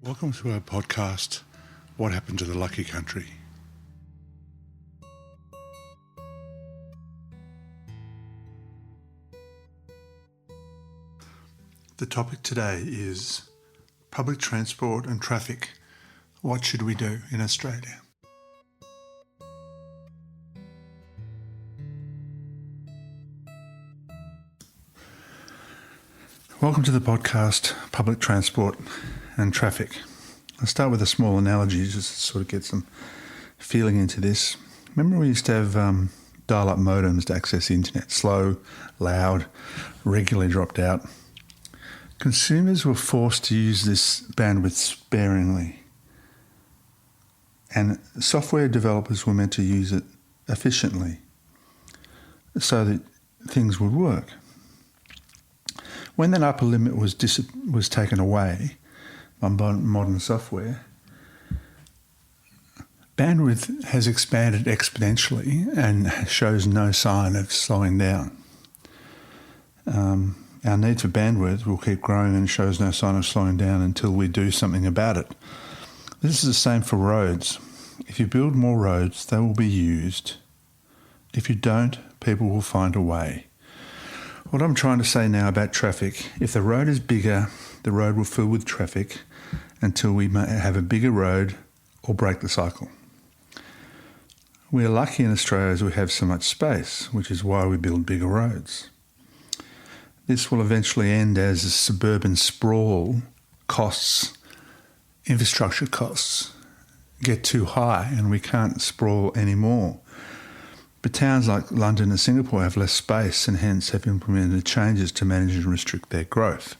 Welcome to our podcast, What Happened to the Lucky Country? The topic today is public transport and traffic. What should we do in Australia? Welcome to the podcast, Public Transport and Traffic. I'll start with a small analogy just to sort of get some feeling into this. Remember we used to have dial-up modems to access the internet, slow, loud, regularly dropped out. Consumers were forced to use this bandwidth sparingly, and software developers were meant to use it efficiently so that things would work. When that upper limit was taken away by modern software, bandwidth has expanded exponentially and shows no sign of slowing down. Our need for bandwidth will keep growing and shows no sign of slowing down until we do something about it. This is the same for roads. If you build more roads, they will be used. If you don't, people will find a way. What I'm trying to say now about traffic, if the road is bigger, the road will fill with traffic until we have a bigger road or break the cycle. We are lucky in Australia as we have so much space, which is why we build bigger roads. This will eventually end as the suburban sprawl costs, infrastructure costs, get too high and we can't sprawl anymore. But towns like London and Singapore have less space and hence have implemented changes to manage and restrict their growth.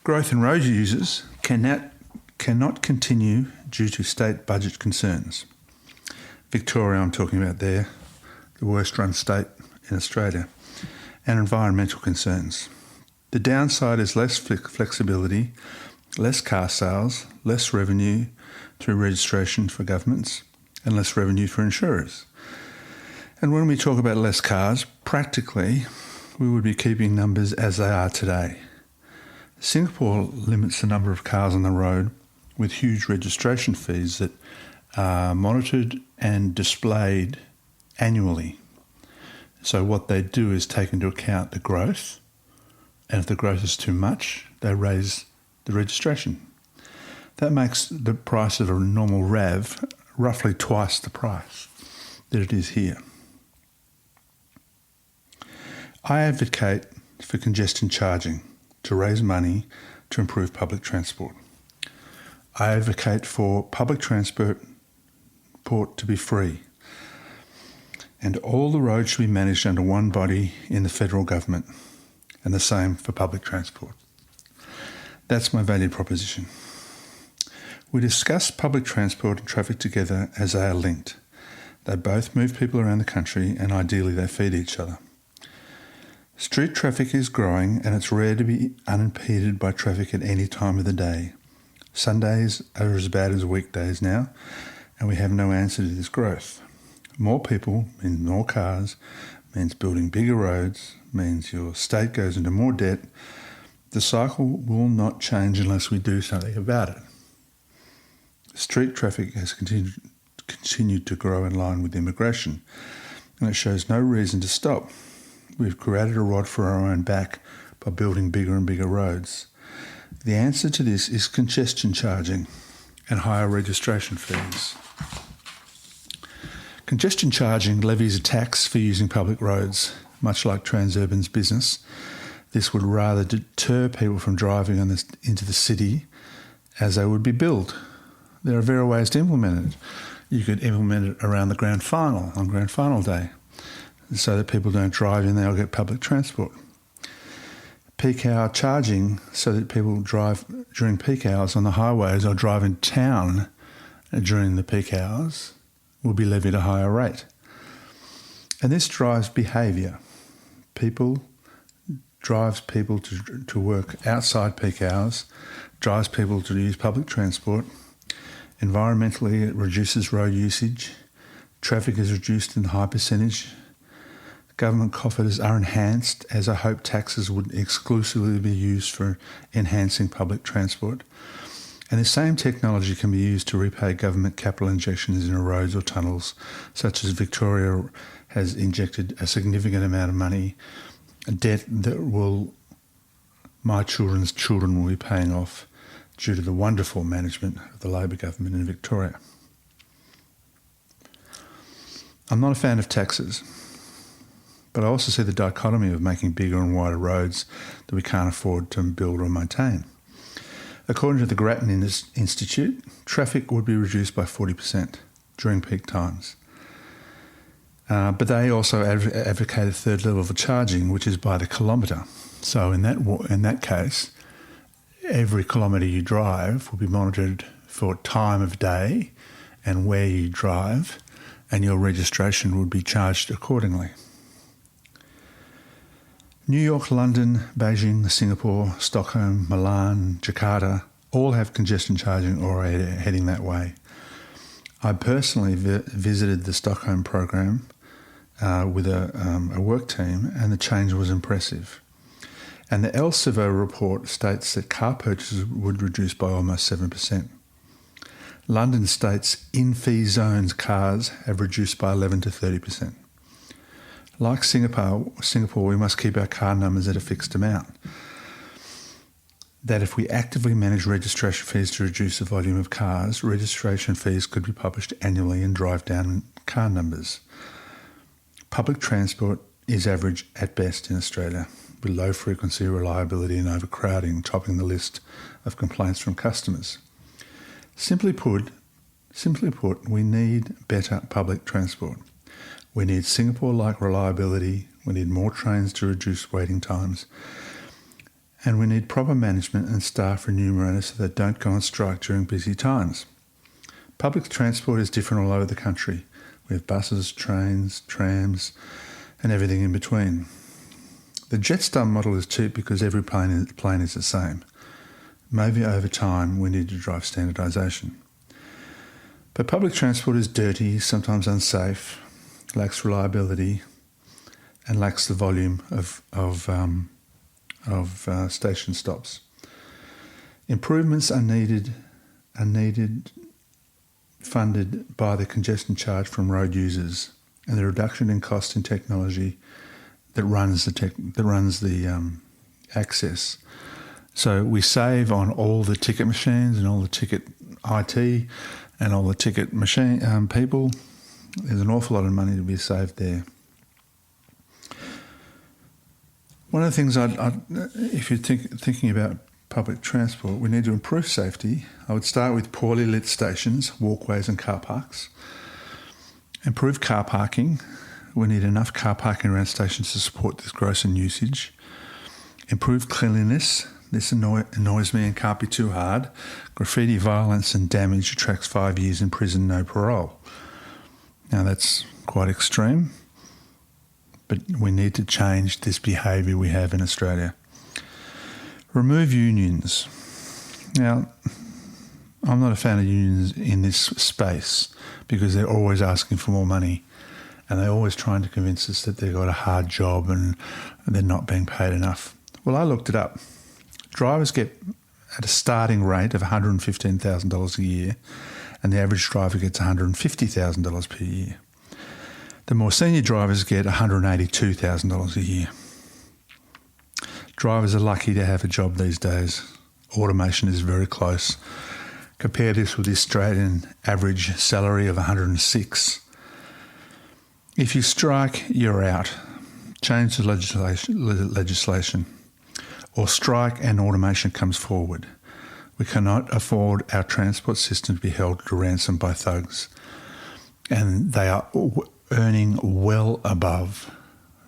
Growth in road users cannot continue due to state budget concerns. Victoria, I'm talking about there, the worst run state in Australia, and environmental concerns. The downside is less flexibility, less car sales, less revenue through registration for governments, and less revenue for insurers. And when we talk about less cars, practically we would be keeping numbers as they are today. Singapore limits the number of cars on the road with huge registration fees that are monitored and displayed annually. So what they do is take into account the growth, and if the growth is too much, they raise the registration. That makes the price of a normal RAV roughly twice the price that it is here. I advocate for congestion charging to raise money to improve public transport. I advocate for public transport to be free, and all the roads should be managed under one body in the federal government, and the same for public transport. That's my value proposition. We discuss public transport and traffic together as they are linked. They both move people around the country and ideally they feed each other. Street traffic is growing and it's rare to be unimpeded by traffic at any time of the day. Sundays are as bad as weekdays now, and we have no answer to this growth. More people means more cars, means building bigger roads, means your state goes into more debt. The cycle will not change unless we do something about it. Street traffic has continued to grow in line with immigration, and it shows no reason to stop. We've created a rod for our own back by building bigger and bigger roads. The answer to this is congestion charging and higher registration fees. Congestion charging levies a tax for using public roads, much like Transurban's business. This would rather deter people from driving into the city as they would be billed. There are various ways to implement it. You could implement it around the grand final, on grand final day, so that people don't drive in, they'll get public transport. Peak hour charging so that people drive during peak hours on the highways or drive in town during the peak hours will be levied a higher rate. And this drives behaviour. Drives people to work outside peak hours, drives people to use public transport. Environmentally, it reduces road usage. Traffic is reduced in high percentage. Government coffers are enhanced, as I hope taxes would exclusively be used for enhancing public transport. And the same technology can be used to repay government capital injections in roads or tunnels, such as Victoria has injected a significant amount of money, a debt that my children's children will be paying off due to the wonderful management of the Labor government in Victoria. I'm not a fan of taxes, but I also see the dichotomy of making bigger and wider roads that we can't afford to build or maintain. According to the Grattan Institute, traffic would be reduced by 40% during peak times. But they also advocate a third level of charging, which is by the kilometre. So in that case, every kilometre you drive will be monitored for time of day and where you drive, and your registration would be charged accordingly. New York, London, Beijing, Singapore, Stockholm, Milan, Jakarta all have congestion charging or are heading that way. I personally visited the Stockholm program with a work team, and the change was impressive. And the Elsevier report states that car purchases would reduce by almost 7%. London states in-fee zones cars have reduced by 11 to 30%. Like Singapore, we must keep our car numbers at a fixed amount. That if we actively manage registration fees to reduce the volume of cars, registration fees could be published annually and drive down car numbers. Public transport is average at best in Australia, with low frequency, reliability and overcrowding topping the list of complaints from customers. Simply put, we need better public transport. We need Singapore-like reliability, we need more trains to reduce waiting times, and we need proper management and staff remunerators so they don't go on strike during busy times. Public transport is different all over the country. We have buses, trains, trams, and everything in between. The Jetstar model is cheap because every plane is the same. Maybe over time we need to drive standardisation. But public transport is dirty, sometimes unsafe, lacks reliability, and lacks the volume of station stops. Improvements are needed, funded by the congestion charge from road users and the reduction in cost in technology that runs the access. So we save on all the ticket machines and all the ticket IT and all the ticket machine people. There's an awful lot of money to be saved there. One of the things if you're thinking about public transport, we need to improve safety. I would start with poorly lit stations, walkways and car parks. Improve car parking. We need enough car parking around stations to support this growth in usage. Improve cleanliness. This annoys me and can't be too hard. Graffiti, violence and damage attracts 5 years in prison, no parole. Now that's quite extreme, but we need to change this behaviour we have in Australia. Remove unions. Now, I'm not a fan of unions in this space because they're always asking for more money and they're always trying to convince us that they've got a hard job and they're not being paid enough. Well, I looked it up. Drivers get at a starting rate of $115,000 a year, and the average driver gets $150,000 per year. The more senior drivers get $182,000 a year. Drivers are lucky to have a job these days. Automation is very close. Compare this with the Australian average salary of $106,000. If you strike, you're out. Change the legislation. Or strike and automation comes forward. We cannot afford our transport system to be held to ransom by thugs. And they are earning well above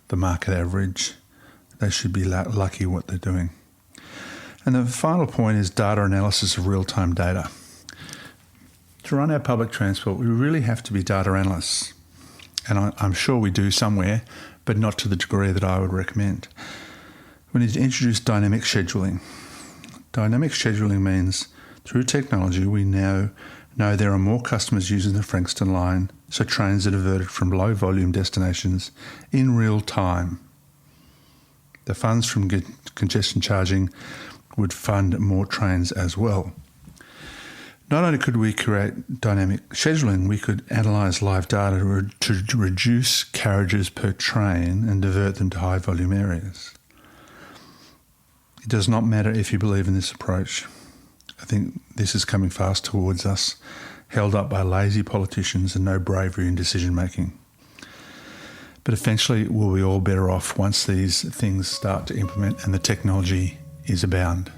the market average. They should be lucky what they're doing. And the final point is data analysis of real-time data. To run our public transport, we really have to be data analysts. And I'm sure we do somewhere, but not to the degree that I would recommend. We need to introduce dynamic scheduling. Dynamic scheduling means through technology we now know there are more customers using the Frankston line, so trains are diverted from low volume destinations in real time. The funds from congestion charging would fund more trains as well. Not only could we create dynamic scheduling, we could analyse live data to reduce carriages per train and divert them to high volume areas. It does not matter if you believe in this approach. I think this is coming fast towards us, held up by lazy politicians and no bravery in decision making. But eventually we'll be all better off once these things start to implement and the technology is abound.